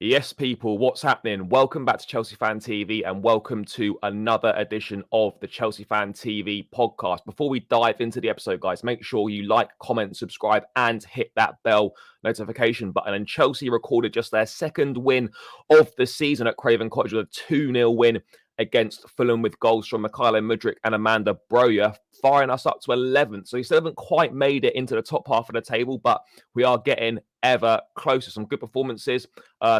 Yes, people, what's happening? Welcome back to Chelsea Fan TV and welcome to another edition of the Chelsea Fan TV podcast. Before we dive into the episode, guys, make sure you like, comment, subscribe, and hit that bell notification button. And Chelsea recorded just their second win of the season at Craven Cottage with a 2-0 win against Fulham with goals from Mykhailo Mudryk and Amanda Broja, firing us up to 11th. So we still haven't quite made it into the top half of the table, but we are getting ever closer. Some good performances,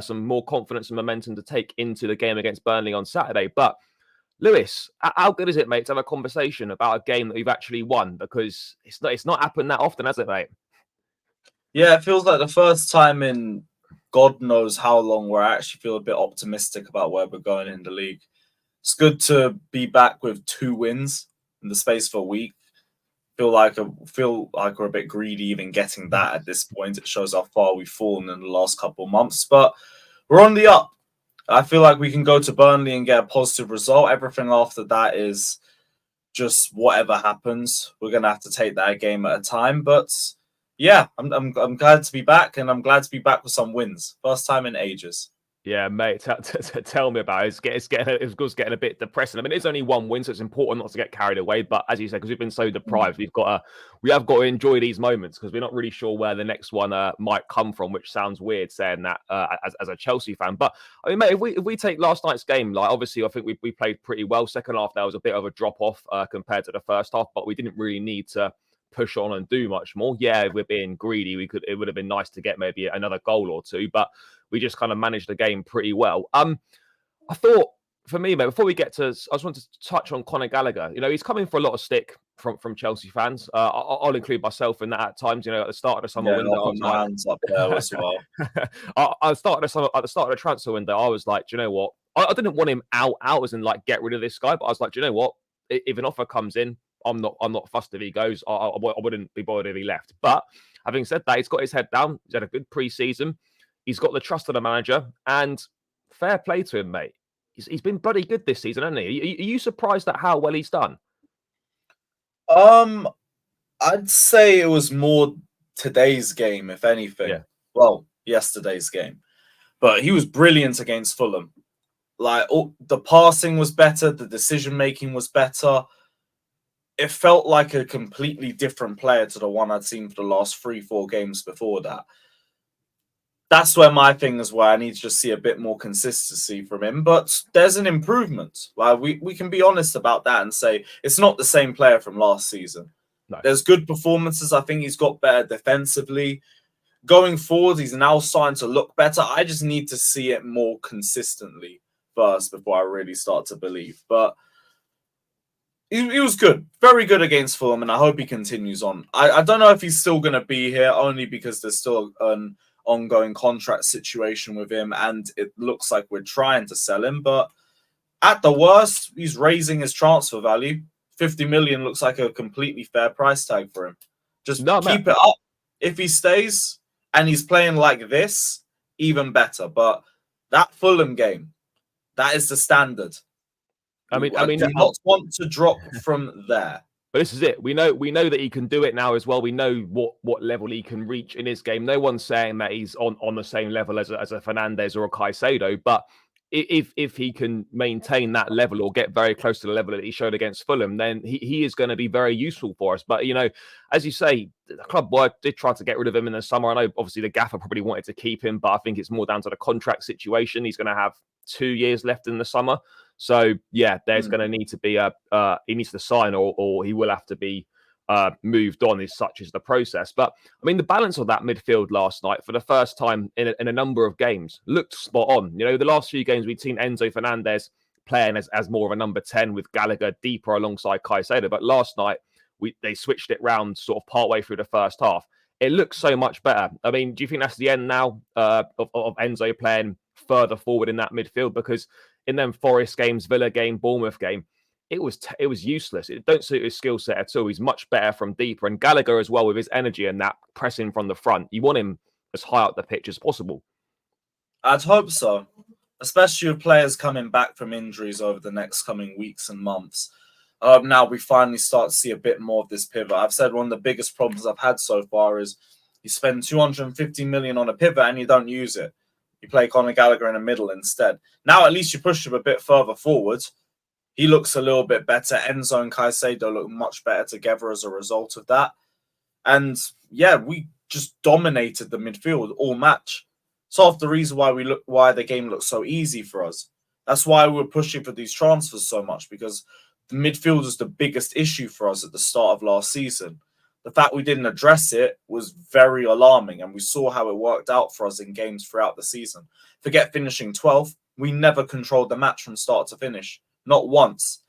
some more confidence and momentum to take into the game against Burnley on Saturday. But Lewis, how good is it, mate, to have a conversation about a game that we've actually won? Because it's not happened that often, has it, mate? Yeah, it feels like the first time in God knows how long where I actually feel a bit optimistic about where we're going in the league. It's good to be back with 2 wins in the space of a week. Feel like we're a bit greedy even getting that at this point. It shows how far we've fallen in the last couple of months, but we're on the up. I feel like we can go to Burnley and get a positive result. Everything after that is just whatever happens. We're gonna have to take that a game at a time. But yeah, I'm glad to be back, and I'm glad to be back with some wins. First time in ages. Yeah, mate, tell me about it. It's getting a bit depressing. I mean, it's only 1 win, so it's important not to get carried away. But as you said, because we've been so deprived, we have got to enjoy these moments because we're not really sure where the next one might come from. Which sounds weird saying that as a Chelsea fan. But I mean, mate, if we take last night's game, like obviously I think we played pretty well. Second half there was a bit of a drop off compared to the first half, but we didn't really need to push on and do much more. Yeah, if we're being greedy, it would have been nice to get maybe another goal or two, but we just kind of managed the game pretty well. I thought, for me, mate, before we get to, I just wanted to touch on Conor Gallagher. You know, he's coming for a lot of stick from Chelsea fans. I'll include myself in that at times. You know, at the start of the summer window, I'll put my hands up there as well. At the start of the transfer window, I was like, do you know what? I didn't want him out as in like get rid of this guy, but I was like, do you know what? If an offer comes in, I'm not fussed if he goes. I wouldn't be bothered if he left. But having said that, he's got his head down. He's had a good pre-season. He's got the trust of the manager, and fair play to him, mate. He's been bloody good this season, hasn't he? Are you surprised at how well he's done? I'd say it was more today's game, if anything. Yeah. Well, yesterday's game, but he was brilliant against Fulham. Like the passing was better, the decision making was better. It felt like a completely different player to the one I'd seen for the last 3-4 games before that. That's where my thing is, where I need to just see a bit more consistency from him. But there's an improvement. Like we can be honest about that and say it's not the same player from last season. No. There's good performances. I think he's got better defensively. Going forward, he's now starting to look better. I just need to see it more consistently first before I really start to believe. But he was good. Very good against Fulham, and I hope he continues on. I don't know if he's still going to be here, only because there's still an ongoing contract situation with him, and it looks like we're trying to sell him. But at the worst, he's raising his transfer value. 50 million looks like a completely fair price tag for him. Just keep it up. If he stays and he's playing like this, even better. But that Fulham game, that is the standard. I do not want to drop from there. But this is it. We know that he can do it now as well. We know what level he can reach in his game. No one's saying that he's on the same level as a Fernandes or a Caicedo, but if he can maintain that level or get very close to the level that he showed against Fulham, then he is going to be very useful for us. But, you know, as you say, the club did try to get rid of him in the summer. I know, obviously, the gaffer probably wanted to keep him, but I think it's more down to the contract situation. He's going to have 2 years left in the summer. So, yeah, there's going to need to be he needs to sign or he will have to be moved on, as such is the process. But I mean, the balance of that midfield last night for the first time in a number of games looked spot on. You know, the last few games we'd seen Enzo Fernandez playing as more of a number 10 with Gallagher deeper alongside Caicedo. But last night they switched it round sort of partway through the first half. It looks so much better. I mean, do you think that's the end now of Enzo playing further forward in that midfield? Because in them Forest games, Villa game, Bournemouth game, it was useless. It don't suit his skill set at all. He's much better from deeper. And Gallagher as well, with his energy and that pressing from the front. You want him as high up the pitch as possible. I'd hope so, especially with players coming back from injuries over the next coming weeks and months. Now we finally start to see a bit more of this pivot. I've said one of the biggest problems I've had so far is you spend 250 million on a pivot and you don't use it. You play Conor Gallagher in the middle instead. Now at least you push him a bit further forward. He looks a little bit better. Enzo and Caicedo look much better together as a result of that. And yeah, we just dominated the midfield all match. It's half the reason why the game looked so easy for us. That's why we were pushing for these transfers so much, because the midfield was the biggest issue for us at the start of last season. The fact we didn't address it was very alarming, and we saw how it worked out for us in games throughout the season. Forget finishing 12th, we never controlled the match from start to finish. Not once.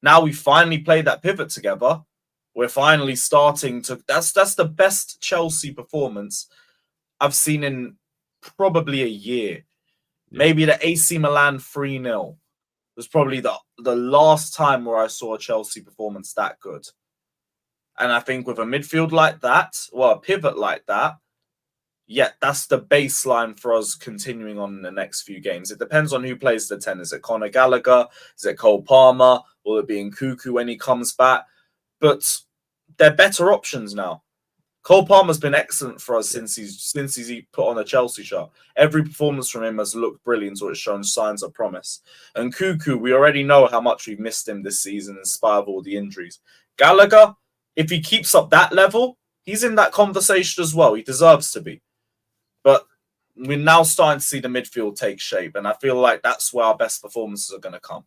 Now we finally played that pivot together. We're finally starting to... That's the best Chelsea performance I've seen in probably a year. Yeah. Maybe the AC Milan 3-0 was probably the last time where I saw a Chelsea performance that good. And I think with a midfield like that, well, a pivot like that, yeah, that's the baseline for us continuing on in the next few games. It depends on who plays the 10. Is it Conor Gallagher? Is it Cole Palmer? Will it be Nkunku when he comes back? But they're better options now. Cole Palmer's been excellent for us since he's put on a Chelsea shirt. Every performance from him has looked brilliant, or it's shown signs of promise. And Nkunku, we already know how much we've missed him this season in spite of all the injuries. Gallagher, if he keeps up that level, he's in that conversation as well. He deserves to be. But we're now starting to see the midfield take shape, and I feel like that's where our best performances are going to come.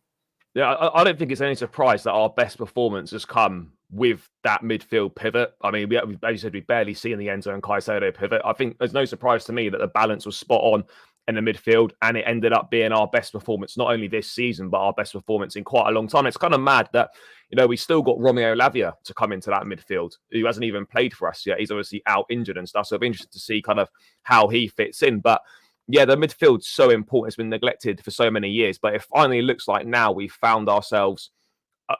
Yeah, I don't think it's any surprise that our best performance has come with that midfield pivot. I mean, as you said, we barely see in the Enzo and Caicedo pivot. I think there's no surprise to me that the balance was spot on in the midfield, and it ended up being our best performance, not only this season, but our best performance in quite a long time. It's kind of mad that, we still got Romeo Lavia to come into that midfield, who hasn't even played for us yet. He's obviously out injured and stuff, so it'll be interesting to see kind of how he fits in. But yeah, the midfield's so important. It's been neglected for so many years, but it finally looks like now we've found ourselves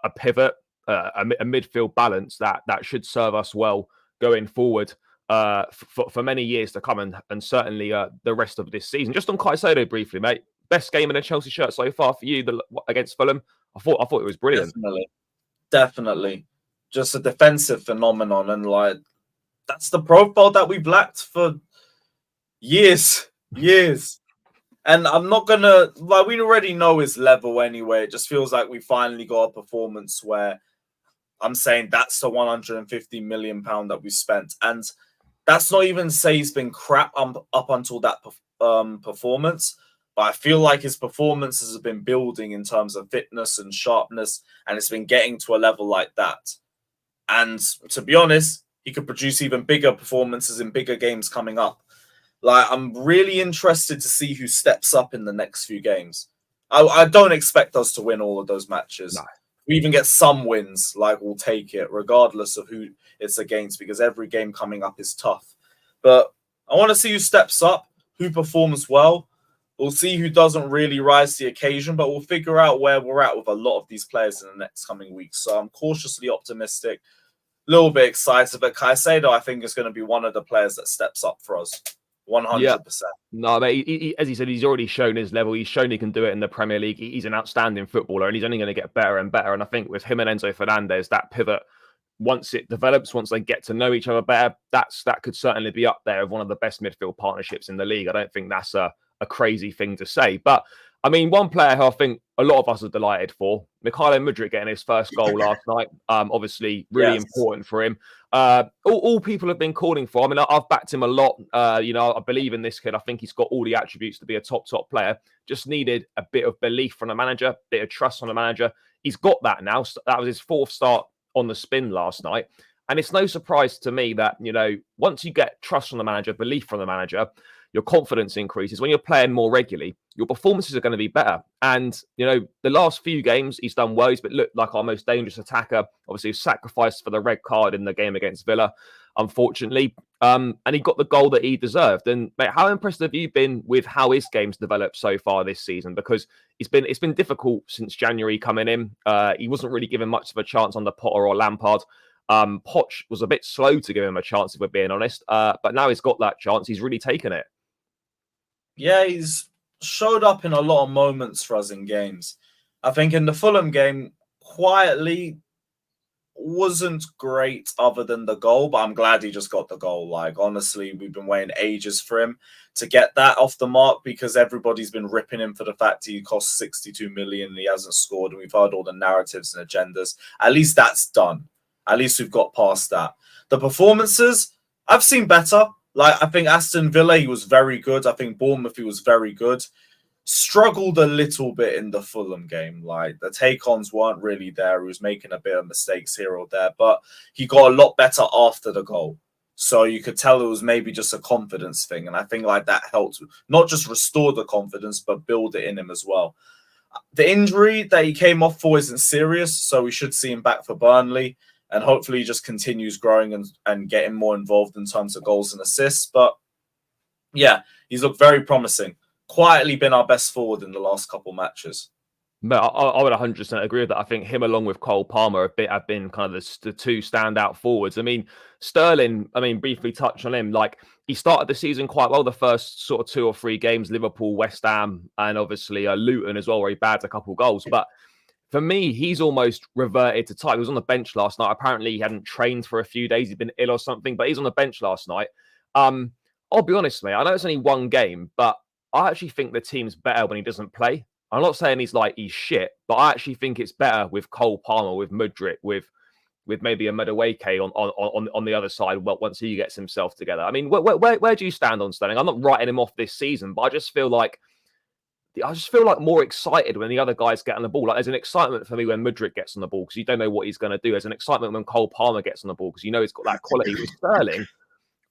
a pivot, a midfield balance that should serve us well going forward for many years to come, and certainly the rest of this season. Just on Caicedo briefly, mate. Best game in a Chelsea shirt so far for you against Fulham? I thought it was brilliant. Definitely. Just a defensive phenomenon, and like that's the profile that we've lacked for years. And I'm not gonna we already know his level anyway. It just feels like we finally got a performance where I'm saying that's the £150 million that we spent, and that's not even to say he's been crap up until that performance. But I feel like his performances have been building in terms of fitness and sharpness, and it's been getting to a level like that. And to be honest, he could produce even bigger performances in bigger games coming up. Like, I'm really interested to see who steps up in the next few games. I don't expect us to win all of those matches. No. We even get some wins, we'll take it, regardless of who it's against, because every game coming up is tough. But I want to see who steps up, who performs well. We'll see who doesn't really rise to the occasion, but we'll figure out where we're at with a lot of these players in the next coming weeks. So I'm cautiously optimistic, a little bit excited. But Caicedo, I think, is going to be one of the players that steps up for us. 100%. Yeah. No, mate, he, as he said, he's already shown his level. He's shown he can do it in the Premier League. He's an outstanding footballer, and he's only going to get better and better. And I think with him and Enzo Fernandez, that pivot, once it develops, once they get to know each other better, that could certainly be up there of one of the best midfield partnerships in the league. I don't think that's a crazy thing to say. But, I mean, one player who I think a lot of us are delighted for, Mykhailo Mudryk getting his first goal last night. Obviously, really important for him. All people have been calling for. I mean, I've backed him a lot. I believe in this kid. I think he's got all the attributes to be a top player. Just needed a bit of belief from the manager, a bit of trust from the manager. He's got that now. That was his fourth start on the spin last night. And it's no surprise to me that, once you get trust from the manager, belief from the manager, your confidence increases. When you're playing more regularly, your performances are going to be better. And, the last few games, he's done well. He's looked like our most dangerous attacker. Obviously, he was sacrificed for the red card in the game against Villa, unfortunately. And he got the goal that he deserved. And, mate, how impressed have you been with how his game's developed so far this season? Because it's been difficult since January coming in. He wasn't really given much of a chance under Potter or Lampard. Poch was a bit slow to give him a chance, if we're being honest. But now he's got that chance. He's really taken it. Yeah, he's showed up in a lot of moments for us in games. I think in the Fulham game, quietly, wasn't great other than the goal, but I'm glad he just got the goal. Like, honestly, we've been waiting ages for him to get that off the mark because everybody's been ripping him for the fact he cost 62 million and he hasn't scored. And we've heard all the narratives and agendas. At least that's done. At least we've got past that. The performances, I've seen better. Like, I think Aston Villa, he was very good. I think Bournemouth, he was very good. Struggled a little bit in the Fulham game. Like, the take-ons weren't really there. He was making a bit of mistakes here or there, but he got a lot better after the goal. So you could tell it was maybe just a confidence thing. And I think like that helped not just restore the confidence, but build it in him as well. The injury that he came off for isn't serious, so we should see him back for Burnley. And hopefully he just continues growing and getting more involved in terms of goals and assists. But yeah, he's looked very promising. Quietly been our best forward in the last couple matches. But I would 100% agree with that. I think him along with Cole Palmer have been kind of the two standout forwards. I mean, Sterling, briefly touch on him. Like, he started the season quite well, the first sort of 2 or 3 games, Liverpool, West Ham, and obviously Luton as well, where he bagged a couple goals. But for me, he's almost reverted to type. He was on the bench last night. Apparently, he hadn't trained for a few days. He'd been ill or something, but he's on the bench last night. I'll be honest, mate. I know it's only one game, but I actually think the team's better when he doesn't play. I'm not saying he's shit, but I actually think it's better with Cole Palmer, with Mudryk, with maybe a Madueke on the other side. Well, once he gets himself together, I mean, where do you stand on Sterling? I'm not writing him off this season, but I just feel like more excited when the other guys get on the ball. Like, there's an excitement for me when Mudryk gets on the ball because you don't know what he's going to do. There's an excitement when Cole Palmer gets on the ball because you know he's got that quality. With Sterling,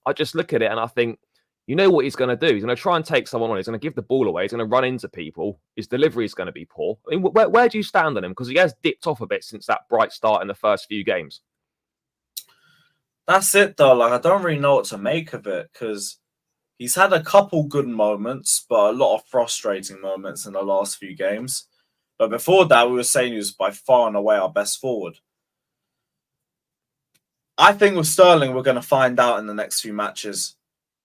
I just look at it and I think, you know what he's going to do? He's going to try and take someone on. He's going to give the ball away. He's going to run into people. His delivery is going to be poor. I mean, where do you stand on him? Because he has dipped off a bit since that bright start in the first few games. That's it, though. Like, I don't really know what to make of it because he's had a couple good moments, but a lot of frustrating moments in the last few games. But before that, we were saying he was by far and away our best forward. I think with Sterling, we're going to find out in the next few matches.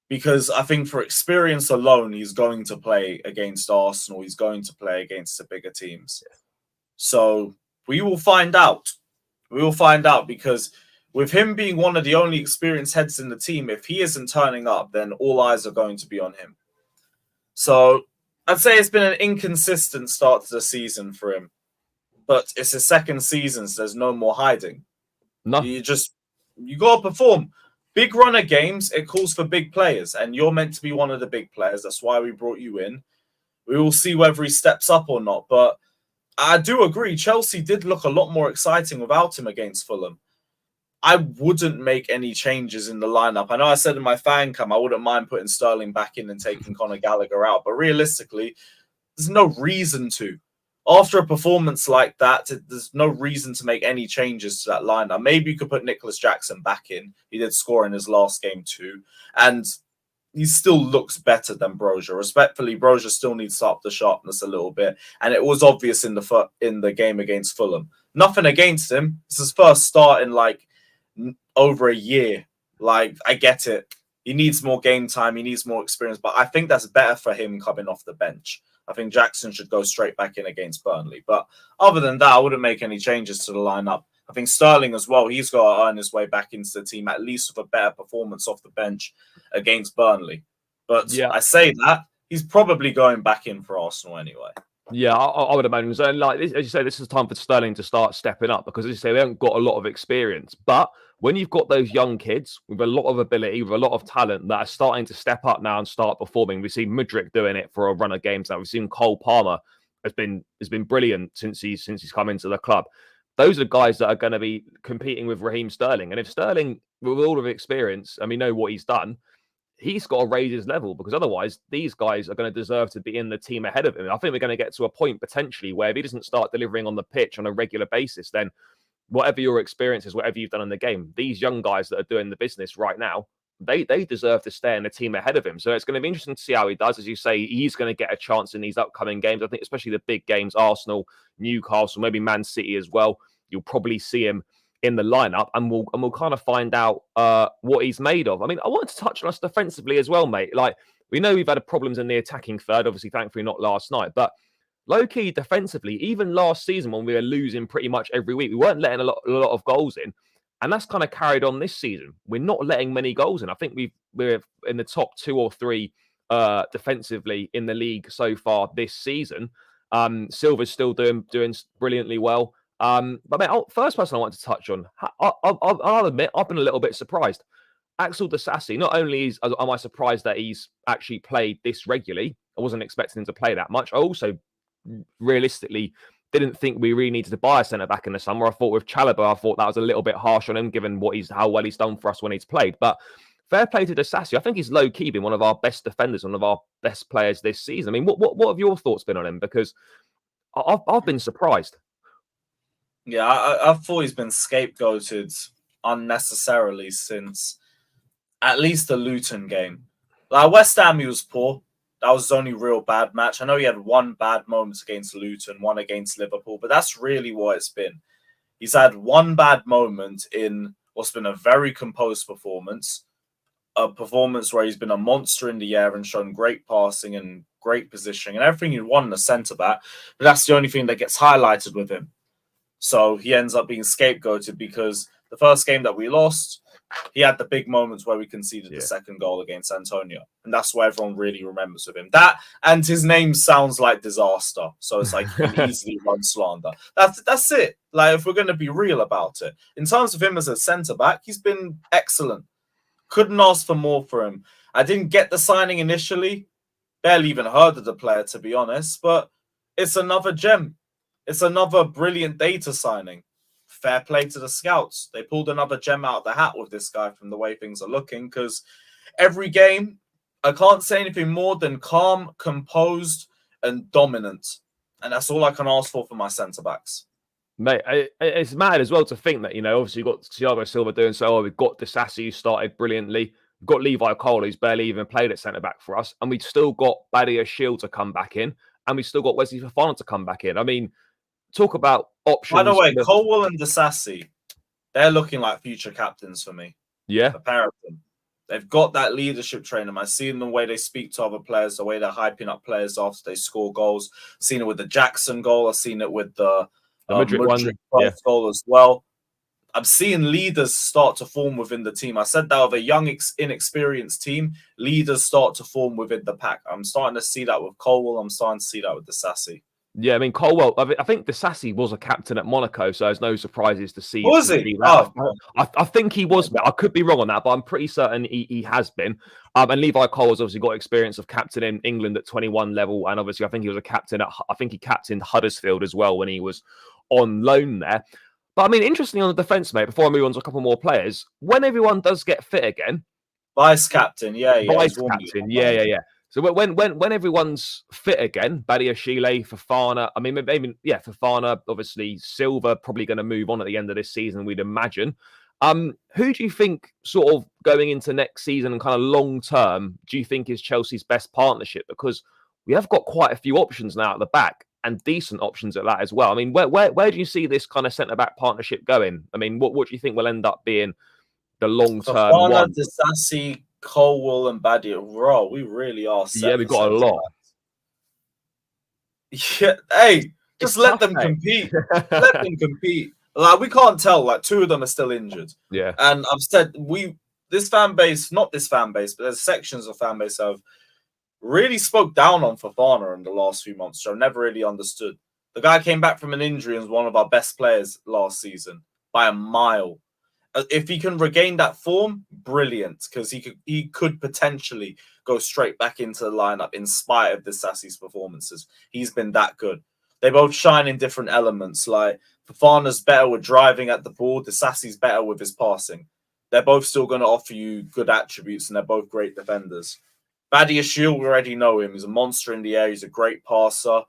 Because I think for experience alone, he's going to play against Arsenal. He's going to play against the bigger teams. So we will find out. We will find out because with him being one of the only experienced heads in the team, if he isn't turning up, then all eyes are going to be on him. So I'd say it's been an inconsistent start to the season for him. But it's his second season, so there's no more hiding. No. You got to perform. Big runner games, it calls for big players, and you're meant to be one of the big players. That's why we brought you in. We will see whether he steps up or not, but I do agree. Chelsea did look a lot more exciting without him against Fulham. I wouldn't make any changes in the lineup. I know I said in my fan cam I wouldn't mind putting Sterling back in and taking Conor Gallagher out, but realistically, there's no reason to. After a performance like that, there's no reason to make any changes to that lineup. Maybe you could put Nicholas Jackson back in. He did score in his last game too. And he still looks better than Broja. Respectfully, Broja still needs to up the sharpness a little bit. And it was obvious in the game against Fulham. Nothing against him. It's his first start in over a year. I get it. He needs more game time. He needs more experience. But I think that's better for him coming off the bench. I think Jackson should go straight back in against Burnley. But other than that, I wouldn't make any changes to the lineup. I think Sterling as well, he's got to earn his way back into the team, at least with a better performance off the bench against Burnley. But yeah, I say that, he's probably going back in for Arsenal anyway. Yeah, I would imagine. So, as you say, this is time for Sterling to start stepping up because, as you say, they haven't got a lot of experience. But when you've got those young kids with a lot of ability, with a lot of talent that are starting to step up now and start performing, we've seen Mudryk doing it for a run of games now. We've seen Cole Palmer has been brilliant since he's come into the club. Those are guys that are going to be competing with Raheem Sterling. And if Sterling, with all of experience, and we know what he's done, he's got to raise his level because otherwise these guys are going to deserve to be in the team ahead of him. I think we're going to get to a point potentially where if he doesn't start delivering on the pitch on a regular basis, then whatever your experience is, whatever you've done in the game, these young guys that are doing the business right now, they deserve to stay in the team ahead of him. So it's going to be interesting to see how he does. As you say, he's going to get a chance in these upcoming games. I think especially the big games, Arsenal, Newcastle, maybe Man City as well. You'll probably see him in the lineup, and we'll kind of find out what he's made of. I mean, I wanted to touch on us defensively as well, mate. We know we've had problems in the attacking third, obviously, thankfully not last night, but low key defensively, even last season when we were losing pretty much every week, we weren't letting a lot of goals in. And that's kind of carried on this season. We're not letting many goals in. I think we're in the top 2 or 3 defensively in the league so far this season. Silva's still doing brilliantly well. But mate, first person I want to touch on, I'll admit, I've been a little bit surprised. Axel Disasi, not only am I surprised that he's actually played this regularly, I wasn't expecting him to play that much. I also realistically didn't think we really needed to buy a centre back in the summer. I thought with Chalobah, I thought that was a little bit harsh on him, given how well he's done for us when he's played. But fair play to Disasi. I think he's low key been one of our best defenders, one of our best players this season. I mean, what have your thoughts been on him? Because I've been surprised. Yeah, I thought he's been scapegoated unnecessarily since at least the Luton game. Like West Ham, he was poor. That was his only real bad match. I know he had one bad moment against Luton, one against Liverpool, but that's really what it's been. He's had one bad moment in what's been a very composed performance, a performance where he's been a monster in the air and shown great passing and great positioning and everything you want in a centre-back, but that's the only thing that gets highlighted with him. So he ends up being scapegoated because the first game that we lost, he had the big moments where we conceded the second goal against Antonio. And that's what everyone really remembers of him. That and his name sounds like disaster. So it's like he can easily run slander. That's it. Like, if we're going to be real about it. In terms of him as a centre-back, he's been excellent. Couldn't ask for more for him. I didn't get the signing initially. Barely even heard of the player, to be honest. But it's another gem. It's another brilliant data signing. Fair play to the scouts. They pulled another gem out of the hat with this guy from the way things are looking, because every game, I can't say anything more than calm, composed, and dominant. And that's all I can ask for my centre-backs. Mate, it's mad as well to think that, obviously you've got Thiago Silva doing so well. We've got Disasi, who started brilliantly. We've got Levi Cole, who's barely even played at centre-back for us. And we've still got Badia Shield to come back in. And we've still got Wesley Fofana to come back in. I mean, talk about options. By the way, Colwell and Disasi, they're looking like future captains for me. Yeah. A pair of them. They've got that leadership training. I've seen the way they speak to other players, the way they're hyping up players after they score goals. I've seen it with the Jackson goal. I've seen it with the Mudryk goal as well. I'm seeing leaders start to form within the team. I said that with a young, inexperienced team, leaders start to form within the pack. I'm starting to see that with Colwell. I'm starting to see that with Disasi. Yeah, I mean, Colwell, I think Disasi was a captain at Monaco, so there's no surprises to see. Was he? That. I think he was. I could be wrong on that, but I'm pretty certain he has been. And Levi Cole has obviously got experience of captaining England at 21 level, and obviously I think he was a captain I think he captained Huddersfield as well when he was on loan there. But I mean, interestingly on the defence, mate, before I move on to a couple more players, when everyone does get fit again, vice captain, vice captain, yeah. So when everyone's fit again, Badia Chile, Fofana, I mean, maybe, Fofana, obviously, Silva probably going to move on at the end of this season, we'd imagine. Who do you think, sort of going into next season and kind of long term, do you think is Chelsea's best partnership? Because we have got quite a few options now at the back and decent options at that as well. I mean, where do you see this kind of centre-back partnership going? I mean, what do you think will end up being the long-term one? Disasi, Colwell and Badia. Bro, we really are set. Yeah, we've got a lot. Yeah, hey, just let them compete. Let them compete. Like, we can't tell. Like, 2 of them are still injured. Yeah. And I've said this fan base, not this fan base, but there's sections of fan base have really spoke down on Fofana in the last few months, so I've never really understood. The guy came back from an injury and was one of our best players last season by a mile. If he can regain that form, brilliant, because he could potentially go straight back into the lineup in spite of Disasi's performances. He's been that good. They both shine in different elements. Like, Fofana's better with driving at the ball. Disasi's better with his passing. They're both still going to offer you good attributes, and they're both great defenders. Badia Shield, we already know him. He's a monster in the air. He's a great passer.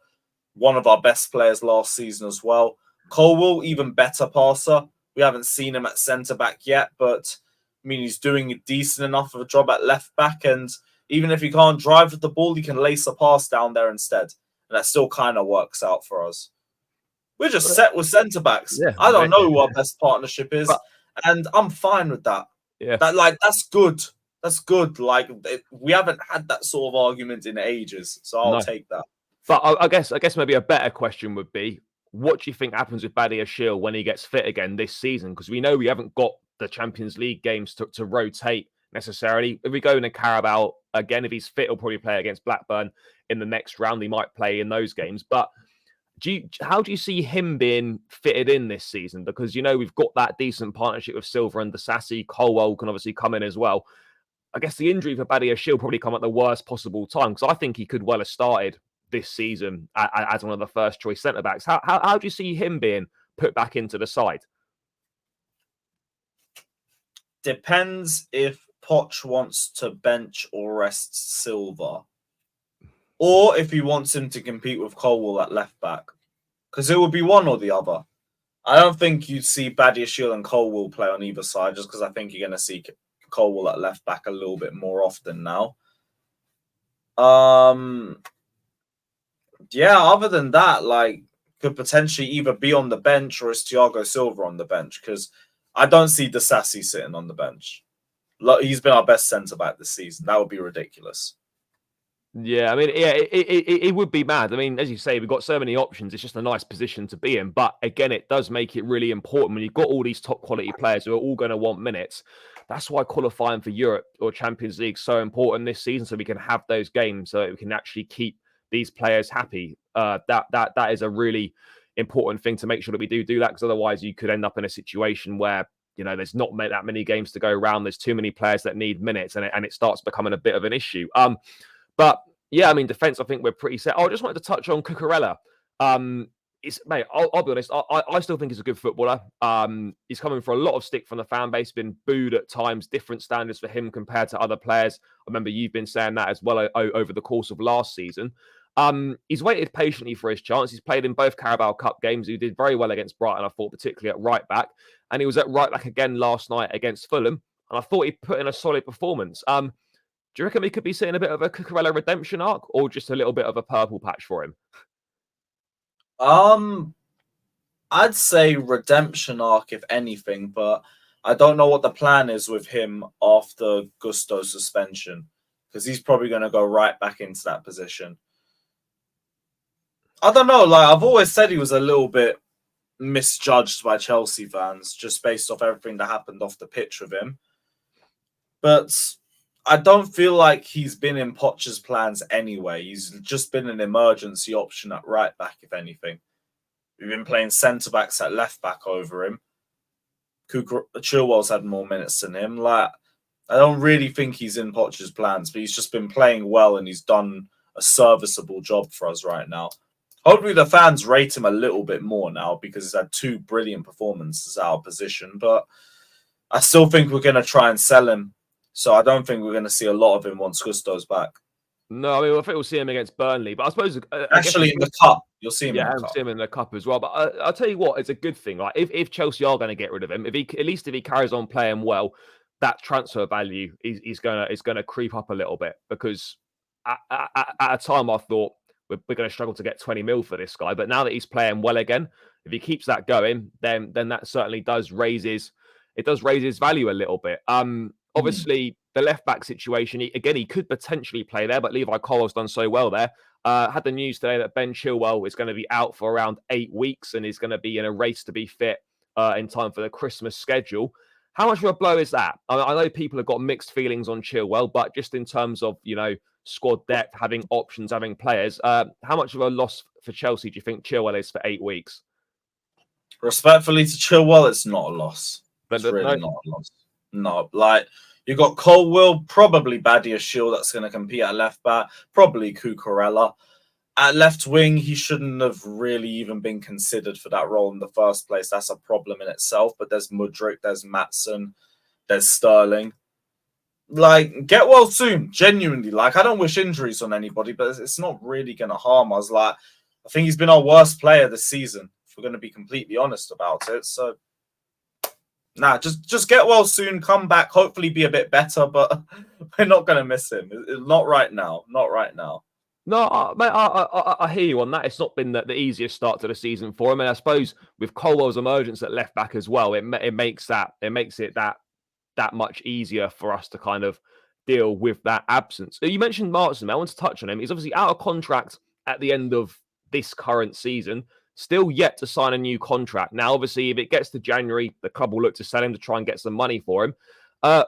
One of our best players last season as well. Colwell, even better passer. We haven't seen him at centre-back yet, but I mean, he's doing a decent enough of a job at left-back, and even if he can't drive with the ball, he can lace a pass down there instead, and that still kind of works out for us. We're just set with centre-backs. Yeah, I don't know who our best partnership is, and I'm fine with that. Yeah, that's good. That's good. Like, we haven't had that sort of argument in ages, so I'll take that. But I guess maybe a better question would be, what do you think happens with Badiashile when he gets fit again this season? Because we know we haven't got the Champions League games to rotate necessarily. If we go in a Carabao again, if he's fit, he'll probably play against Blackburn in the next round. He might play in those games. But how do you see him being fitted in this season? Because we've got that decent partnership with Silva and Disasi. Colwell can obviously come in as well. I guess the injury for Badiashile probably come at the worst possible time, because I think he could well have started this season as one of the first choice centre backs. How do you see him being put back into the side? Depends if Poch wants to bench or rest Silva, or if he wants him to compete with Colwell at left back, because it would be one or the other. I don't think you'd see Badiashile and Colwell play on either side, just because I think you're going to see Colwell at left back a little bit more often now. Yeah, other than that, could potentially either be on the bench or is Thiago Silva on the bench, because I don't see Disasi sitting on the bench. He's been our best centre back this season. That would be ridiculous. Yeah, I mean, yeah, it would be mad. I mean, as you say, we've got so many options. It's just a nice position to be in. But again, it does make it really important when you've got all these top quality players who are all going to want minutes. That's why qualifying for Europe or Champions League is so important this season, so we can have those games, so we can actually keep these players happy. That is a really important thing to make sure that we do that, because otherwise you could end up in a situation where there's not that many games to go around. There's too many players that need minutes, and it starts becoming a bit of an issue. But yeah, I mean, defense, I think we're pretty set. I just wanted to touch on Cucurella. Mate, I'll be honest. I still think he's a good footballer. He's coming for a lot of stick from the fan base, been booed at times, different standards for him compared to other players. I remember you've been saying that as well over the course of last season. He's waited patiently for his chance. He's played in both Carabao Cup games. He did very well against Brighton, I thought, particularly at right back. And he was at right back again last night against Fulham. And I thought he put in a solid performance. Do you reckon we could be seeing a bit of a Cucurella redemption arc, or just a little bit of a purple patch for him? I'd say redemption arc, if anything, but I don't know what the plan is with him after Gusto's suspension, because he's probably going to go right back into that position. I don't know. I've always said he was a little bit misjudged by Chelsea fans, just based off everything that happened off the pitch with him. But I don't feel like he's been in Poch's plans anyway. He's just been an emergency option at right back, if anything. We've been playing centre-backs at left-back over him. Chilwell's had more minutes than him. I don't really think he's in Poch's plans, but he's just been playing well and he's done a serviceable job for us right now. Hopefully the fans rate him a little bit more now, because he's had 2 brilliant performances out of position, but I still think we're going to try and sell him. So I don't think we're going to see a lot of him once Gusto's back. No, I mean, I think we'll see him against Burnley, but I suppose actually in the cup, you'll see him. Yeah, in the I'll cup. see him in the cup as well. But I'll tell you what, it's a good thing. If Chelsea are going to get rid of him, if he carries on playing well, that transfer value is going to creep up a little bit, because at a time I thought we're going to struggle to get 20 mil for this guy. But now that he's playing well again, if he keeps that going, then that certainly does raise his value a little bit. Obviously, the left back situation, he could potentially play there, but Levi Colwell's done so well there. Had the news today that Ben Chilwell is going to be out for around 8 weeks and is going to be in a race to be fit in time for the Christmas schedule. How much of a blow is that? I know people have got mixed feelings on Chilwell, but just in terms of, squad depth, having options, having players, how much of a loss for Chelsea do you think Chilwell is for 8 weeks? Respectfully to Chilwell, it's not a loss. It's really not a loss. No, you got Colwell, probably Badiashile that's going to compete at left back, probably Cucurella. At left wing, he shouldn't have really even been considered for that role in the first place. That's a problem in itself. But there's Mudryk, there's Maatsen, there's Sterling. Get well soon, genuinely. I don't wish injuries on anybody, but it's not really going to harm us. I think he's been our worst player this season, if we're going to be completely honest about it. So, just get well soon, come back, hopefully be a bit better, but we're not going to miss him. Not right now. Not right now. No, mate, I hear you on that. It's not been the easiest start to the season for him, and I suppose with Colwell's emergence at left back as well, it makes it that much easier for us to kind of deal with that absence. You mentioned Maatsen. I want to touch on him. He's obviously out of contract at the end of this current season, still yet to sign a new contract. Now, obviously, if it gets to January, the club will look to sell him to try and get some money for him.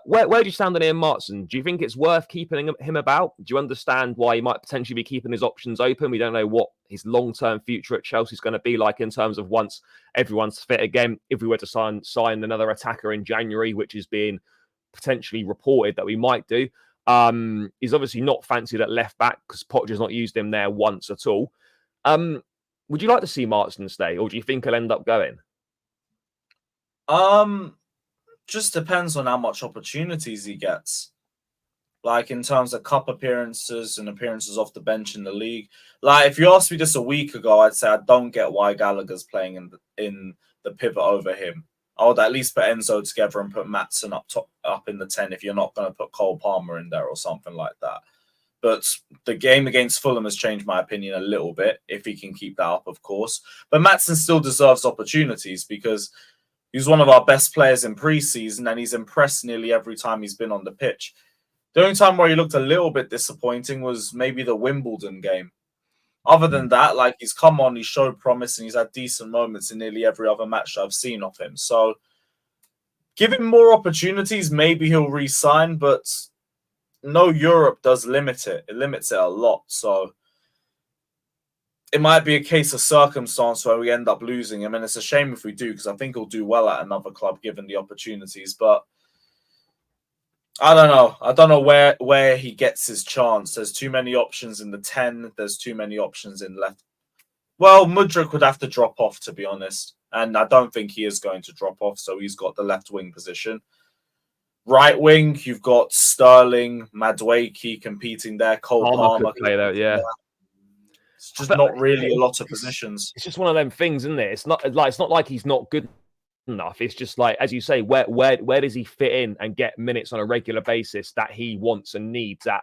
Where do you stand on Ian Martin? Do you think it's worth keeping him about? Do you understand why he might potentially be keeping his options open? We don't know what his long-term future at Chelsea is going to be like in terms of once everyone's fit again. If we were to sign another attacker in January, which is being potentially reported that we might do, he's obviously not fancied at left back because Potter's not used him there once at all. Would you like to see Martin stay, or do you think he'll end up going? Just depends on how much opportunities he gets. Like in terms of cup appearances and appearances off the bench in the league. Like if you asked me this a week ago, I'd say I don't get why Gallagher's playing in the pivot over him. I would at least put Enzo together and put Maatsen up in the 10 if you're not going to put Cole Palmer in there or something like that. But the game against Fulham has changed my opinion a little bit, if he can keep that up, of course. But Maatsen still deserves opportunities because he's one of our best players in pre-season and he's impressed nearly every time he's been on the pitch. The only time where he looked a little bit disappointing was maybe the Wimbledon game. Other than that, like he's come on, he showed promise and he's had decent moments in nearly every other match I've seen of him. So give him more opportunities, maybe he'll re-sign, but no, Europe does limit it. It limits it a lot. So it might be a case of circumstance where we end up losing him. And it's a shame if we do, because I think he'll do well at another club given the opportunities. But I don't know. I don't know where he gets his chance. There's too many options in the 10. There's too many options in left. Well, Mudryk would have to drop off, to be honest. And I don't think he is going to drop off. So he's got the left wing position. Right wing, you've got Sterling, Madueke competing there. Cole Palmer could play there, yeah. There. It's just not really a lot of positions. It's just one of them things, isn't it? It's not like he's not good enough. It's just like, as you say, where does he fit in and get minutes on a regular basis that he wants and needs at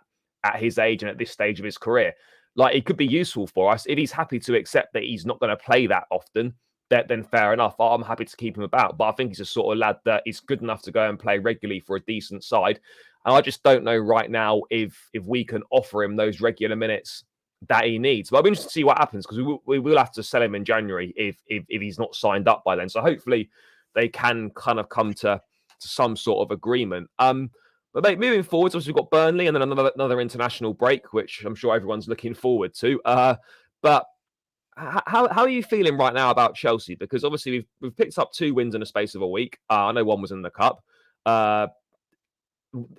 his age and at this stage of his career? Like, it could be useful for us. If he's happy to accept that he's not going to play that often, then fair enough. I'm happy to keep him about. But I think he's a sort of lad that is good enough to go and play regularly for a decent side. And I just don't know right now if we can offer him those regular minutes that he needs. But I'll be interested to see what happens, because we will have to sell him in January if he's not signed up by then. So hopefully they can kind of come to some sort of agreement. But mate, moving forwards, obviously we've got Burnley and then another international break, which I'm sure everyone's looking forward to. But how are you feeling right now about Chelsea? Because obviously we've picked up 2 wins in the space of a week. I know one was in the cup.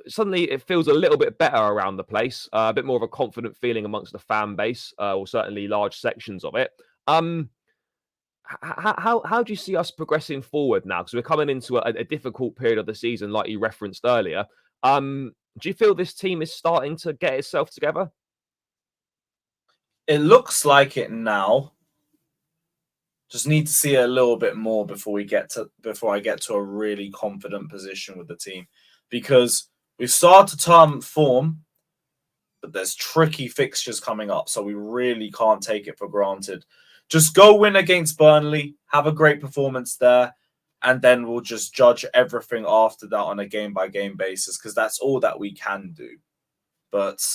Suddenly it feels a little bit better around the place, a bit more of a confident feeling amongst the fan base, or certainly large sections of it. How do you see us progressing forward now? Because we're coming into a difficult period of the season, like you referenced earlier. Do you feel this team is starting to get itself together? It looks like it now. Just need to see it a little bit more before I get to a really confident position with the team. Because we've started to turn form, but there's tricky fixtures coming up, so we really can't take it for granted. Just go win against Burnley, have a great performance there, and then we'll just judge everything after that on a game-by-game basis, because that's all that we can do. But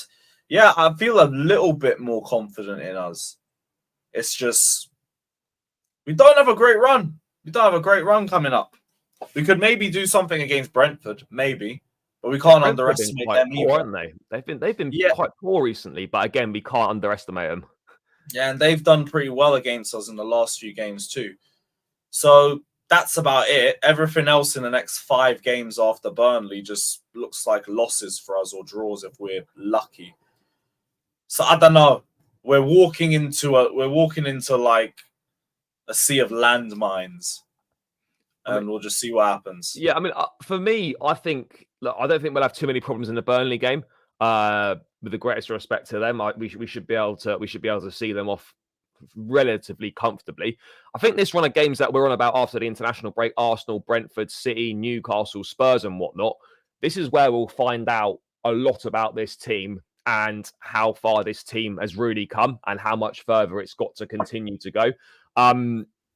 yeah, I feel a little bit more confident in us. It's just we don't have a great run. We don't have a great run coming up. We could maybe do something against Brentford, maybe, but we can't underestimate them either. Aren't they? They've been quite poor recently, but again, we can't underestimate them. Yeah, and they've done pretty well against us in the last few games too. So that's about it. Everything else in the next 5 games after Burnley just looks like losses for us or draws if we're lucky. So I don't know. We're walking into like a sea of landmines. And we'll just see what happens. Yeah, I mean, for me, I think I don't think we'll have too many problems in the Burnley game. With the greatest respect to them, we should be able to see them off relatively comfortably. I think this run of games that we're on about after the international break, Arsenal, Brentford, City, Newcastle, Spurs, and whatnot, this is where we'll find out a lot about this team and how far this team has really come and how much further it's got to continue to go.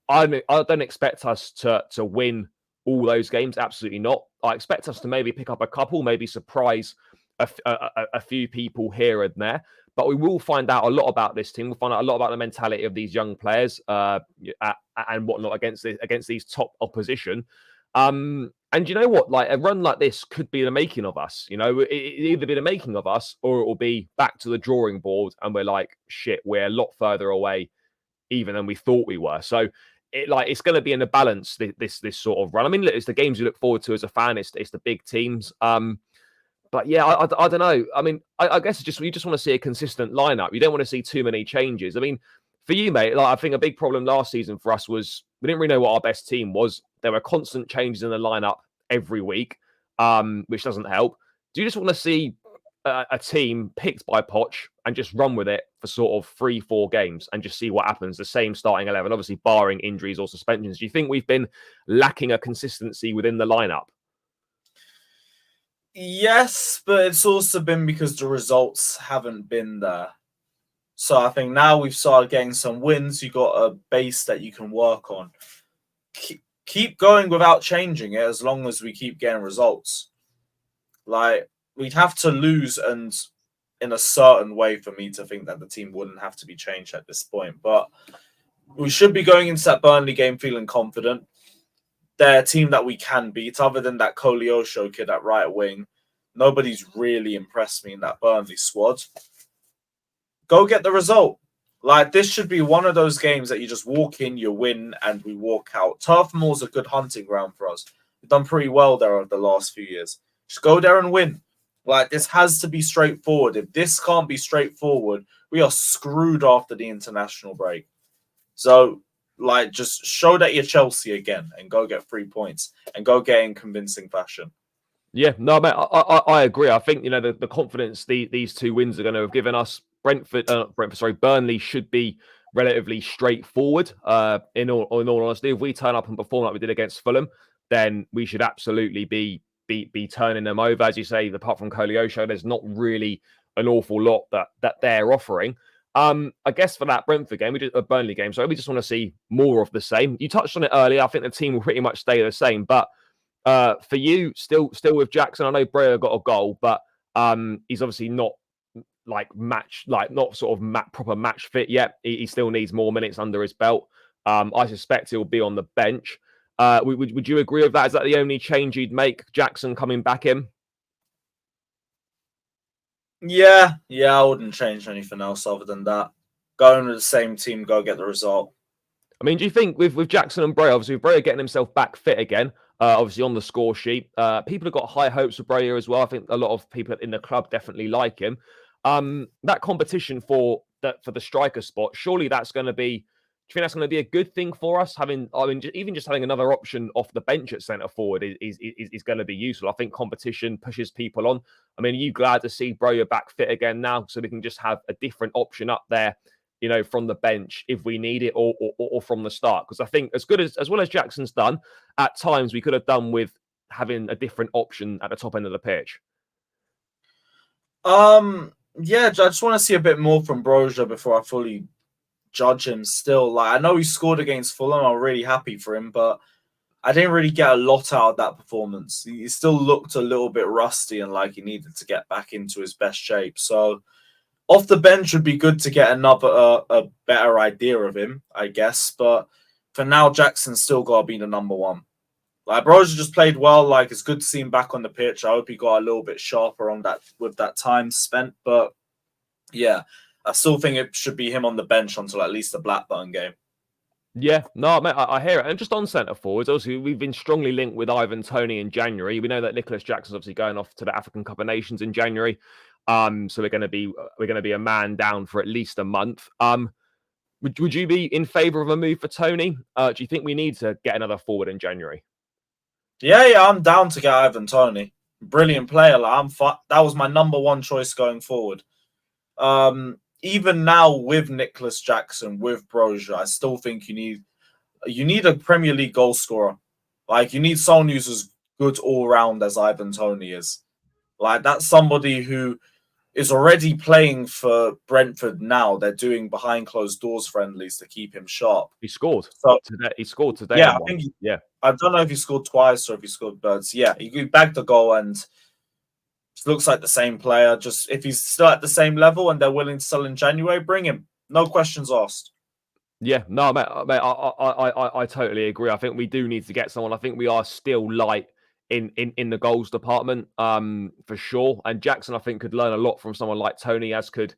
I don't expect us to win all those games. Absolutely not. I expect us to maybe pick up a couple, maybe surprise a few people here and there. But we will find out a lot about this team. We'll find out a lot about the mentality of these young players and whatnot against these top opposition. And you know what? Like a run like this could be the making of us. It either be the making of us, or it will be back to the drawing board, and we're like, shit, we're a lot further away even than we thought we were. So it's going to be in a balance, this sort of run. I mean, look, it's the games you look forward to as a fan. It's the big teams. But yeah, I don't know. I mean, I guess you just want to see a consistent lineup. You don't want to see too many changes. I mean, for you, mate, like I think a big problem last season for us was we didn't really know what our best team was. There were constant changes in the lineup every week, which doesn't help. Do you just want to see a team picked by Poch and just run with it for sort of 3-4 games and just see what happens? The same starting 11, obviously barring injuries or suspensions. Do you think we've been lacking a consistency within the lineup? Yes, but it's also been because the results haven't been there. So I think now we've started getting some wins. You got a base that you can work on. Keep going without changing it as long as we keep getting results. Like, we'd have to lose and in a certain way for me to think that the team wouldn't have to be changed at this point. But we should be going into that Burnley game feeling confident. They're a team that we can beat, other than that Koleosho kid at right wing. Nobody's really impressed me in that Burnley squad. Go get the result. Like, this should be one of those games that you just walk in, you win, and we walk out. Turf Moor's a good hunting ground for us. We've done pretty well there over the last few years. Just go there and win. Like, this has to be straightforward. If this can't be straightforward, we are screwed after the international break. So, like, just show that you're Chelsea again and go get 3 points and go get in convincing fashion. Yeah, no, mate, I agree. I think, the confidence these two wins are going to have given us. Burnley should be relatively straightforward. In all honesty, if we turn up and perform like we did against Fulham, then we should absolutely be turning them over. As you say, apart from Koleosho, there's not really an awful lot that they're offering. I guess for that Brentford game, a Burnley game, so we just want to see more of the same. You touched on it earlier. I think the team will pretty much stay the same, but for you, still with Jackson, I know Breyer got a goal, but he's obviously not proper match fit yet. He still needs more minutes under his belt. I suspect he'll be on the bench. Would you agree with that? Is that the only change you'd make, Jackson coming back in? Yeah, I wouldn't change anything else other than that. Go into the same team, go get the result. I mean, do you think with Jackson and Breyer, obviously with Breyer getting himself back fit again, obviously on the score sheet, people have got high hopes for Breyer as well. I think a lot of people in the club definitely like him. That competition for the striker spot, surely that's going to be. Do you think that's going to be a good thing for us? Even just having another option off the bench at centre forward is going to be useful. I think competition pushes people on. I mean, are you glad to see Breyer back fit again now, so we can just have a different option up there, from the bench if we need it, or from the start? Because I think as well as Jackson's done, at times we could have done with having a different option at the top end of the pitch. Yeah, I just want to see a bit more from Broja before I fully judge him still. Like, I know he scored against Fulham. I'm really happy for him, but I didn't really get a lot out of that performance. He still looked a little bit rusty and like he needed to get back into his best shape. So off the bench would be good to get another a better idea of him, I guess. But for now, Jackson's still got to be the number one. Like, Broja just played well. Like, it's good to see him back on the pitch. I hope he got a little bit sharper on that with that time spent. But yeah, I still think it should be him on the bench until at least the Blackburn game. Yeah, no, mate, I hear it. And just on centre forwards, obviously, we've been strongly linked with Ivan Toney in January. We know that Nicholas Jackson's obviously going off to the African Cup of Nations in January. So we're going to be a man down for at least a month. Would you be in favour of a move for Toney? Do you think we need to get another forward in January? Yeah, I'm down to get Ivan Toney. Brilliant player. That was my number one choice going forward. Even now with Nicholas Jackson, with Broja, I still think you need a Premier League goal scorer. Like, you need someone who's as good all round as Ivan Toney is. Like, that's somebody who is already playing for Brentford now. They're doing behind closed doors friendlies to keep him sharp. He scored. Today. He scored today. Yeah, I don't know if he scored twice or if he scored, but yeah, he bagged the goal, and Just looks like the same player. Just if he's still at the same level and they're willing to sell in January, bring him. No questions asked. Yeah, no, mate, I totally agree. I think we do need to get someone. I think we are still light in the goals department, for sure. And Jackson, I think, could learn a lot from someone like Tony, as could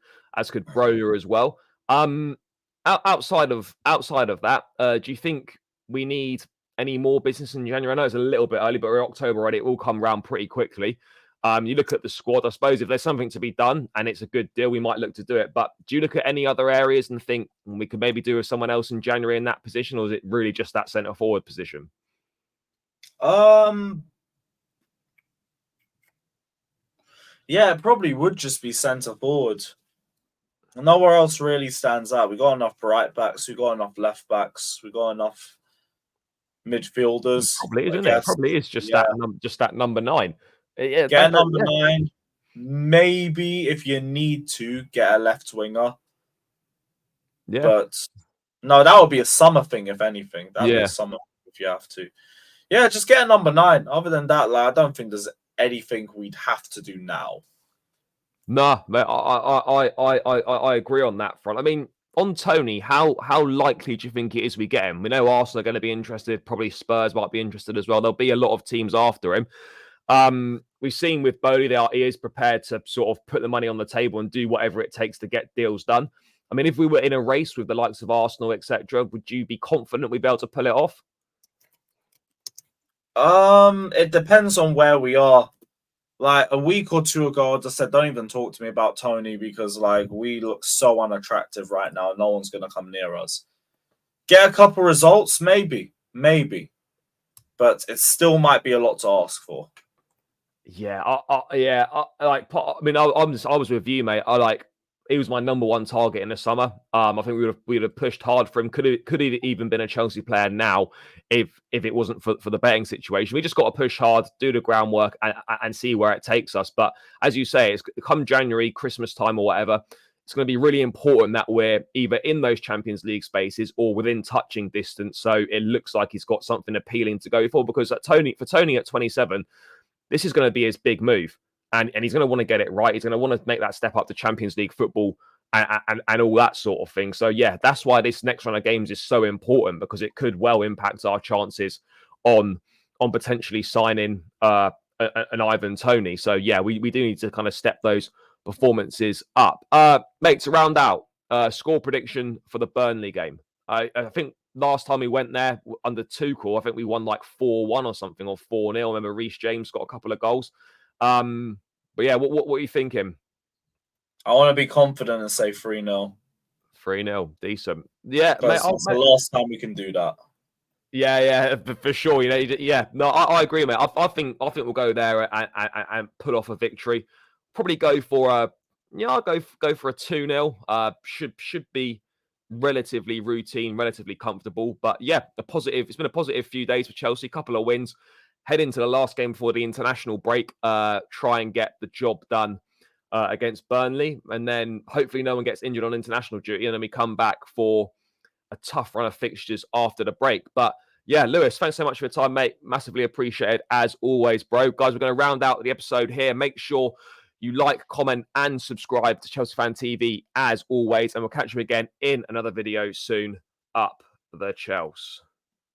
Broder as well. Outside of that, do you think we need any more business in January? I know it's a little bit early, but we're October already. It will come around pretty quickly. You look at the squad, I suppose if there's something to be done and it's a good deal, we might look to do it. But do you look at any other areas and think we could maybe do with someone else in January in that position, or is it really just that centre forward position? Yeah, it probably would just be centre forward. Nowhere else really stands out. We got enough right backs, we got enough left backs, we got enough midfielders. Probably, I isn't it? guess. Probably is just Yeah. that number 9. Yeah, Get number 9. Maybe if you need to get a left winger. Yeah. But no, that would be a summer thing, if anything. That'd be Yeah. a summer if you have to. Yeah, just get a number 9. Other than that, like, I don't think there's anything we'd have to do now. Nah, mate, I agree on that front. I mean, on Tony, how likely do you think it is we get him? We know Arsenal are going to be interested. Probably Spurs might be interested as well. There'll be a lot of teams after him. We've seen with Bowley, he is prepared to sort of put the money on the table and do whatever it takes to get deals done. I mean, if we were in a race with the likes of Arsenal, etc., would you be confident we'd be able to pull it off? It depends on where we are. Like a week or two ago, I just said, don't even talk to me about Tony because like we look so unattractive right now. No one's gonna come near us. Get a couple results, maybe, but it still might be a lot to ask for. Yeah, I was with you, mate. He was my number 1 target in the summer. I think we would have pushed hard for him. Could have even been a Chelsea player now if it wasn't for the betting situation. We just got to push hard, do the groundwork, and see where it takes us. But as you say, it's come January, Christmas time, or whatever. It's going to be really important that we're either in those Champions League spaces or within touching distance. So it looks like he's got something appealing to go for. Because Tony at 27. This is going to be his big move. And he's going to want to get it right. He's going to want to make that step up to Champions League football and all that sort of thing. So, yeah, that's why this next run of games is so important, because it could well impact our chances on potentially signing an Ivan Toney. So, yeah, we do need to kind of step those performances up. Mate, to round out, score prediction for the Burnley game. I think last time we went there under Tuchel, I think we won like 4-1 or something, or 4-0. I remember Reece James got a couple of goals. But yeah, what are you thinking? I want to be confident and say 3-0. 3-0, decent. Yeah, mate, it's the last time we can do that. Yeah, for sure. You know, yeah. No, I agree, mate. I think we'll go there and pull off a victory. Probably go for I'll go for a 2-0. Should be relatively routine, relatively comfortable. But yeah, it's been a positive few days for Chelsea. Couple of wins. Head into the last game before the international break. Try and get the job done against Burnley, and then hopefully no one gets injured on international duty, and then we come back for a tough run of fixtures after the break. But yeah, Lewis, thanks so much for your time, mate. Massively appreciated as always, bro. Guys, we're going to round out the episode here. Make sure you like, comment, and subscribe to Chelsea Fan TV as always, and we'll catch you again in another video soon. Up the Chelsea.